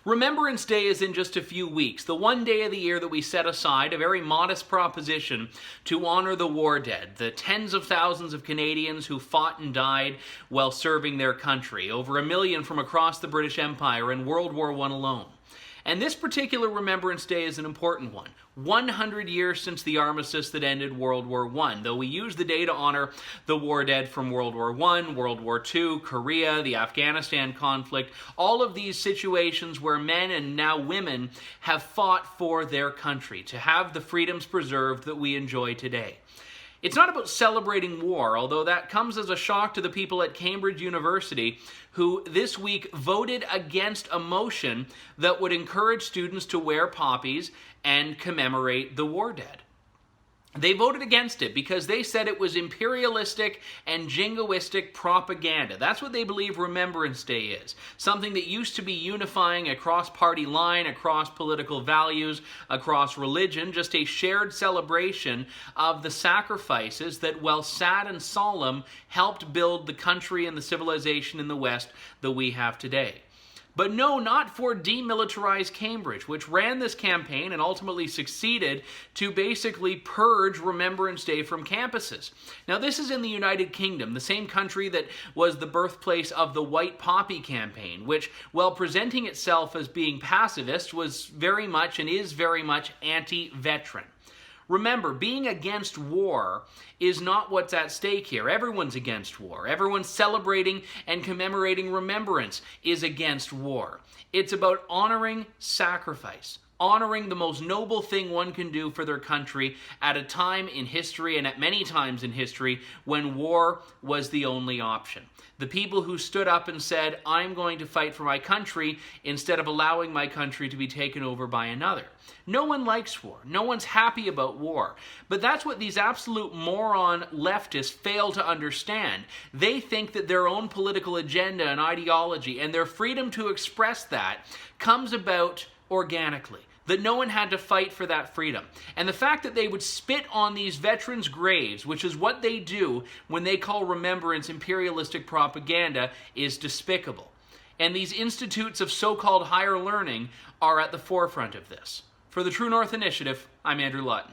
Remembrance Day is in just a few weeks, the one day of the year that we set aside, a very modest proposition, to honor the war dead, the tens of thousands of Canadians who fought and died while serving their country, over 1 million from across the British Empire in World War I alone. And this particular Remembrance Day is an important one. 100 years since the armistice that ended World War I, though we use the day to honor the war dead from World War I, World War II, Korea, the Afghanistan conflict, all of these situations where men and now women have fought for their country to have the freedoms preserved that we enjoy today. It's not about celebrating war, although that comes as a shock to the people at Cambridge University who this week voted against a motion that would encourage students to wear poppies and commemorate the war dead. They voted against it because they said it was imperialistic and jingoistic propaganda. That's what they believe Remembrance Day is. Something that used to be unifying across party line, across political values, across religion, just a shared celebration of the sacrifices that, while sad and solemn, helped build the country and the civilization in the West that we have today. But no, not for Demilitarized Cambridge, which ran this campaign and ultimately succeeded to basically purge Remembrance Day from campuses. Now, this is in the United Kingdom, the same country that was the birthplace of the White Poppy campaign, which, while presenting itself as being pacifist, was very much and is very much anti-veteran. Remember, being against war is not what's at stake here. Everyone's against war. Everyone celebrating and commemorating remembrance is against war. It's about honoring sacrifice, honoring the most noble thing one can do for their country at a time in history and at many times in history when war was the only option. The people who stood up and said, I'm going to fight for my country instead of allowing my country to be taken over by another. No one likes war. No one's happy about war. But that's what these absolute moron leftists fail to understand. They think that their own political agenda and ideology and their freedom to express that comes about organically. That no one had to fight for that freedom. And the fact that they would spit on these veterans' graves, which is what they do when they call remembrance imperialistic propaganda, is despicable. And these institutes of so-called higher learning are at the forefront of this. For the True North Initiative, I'm Andrew Lawton.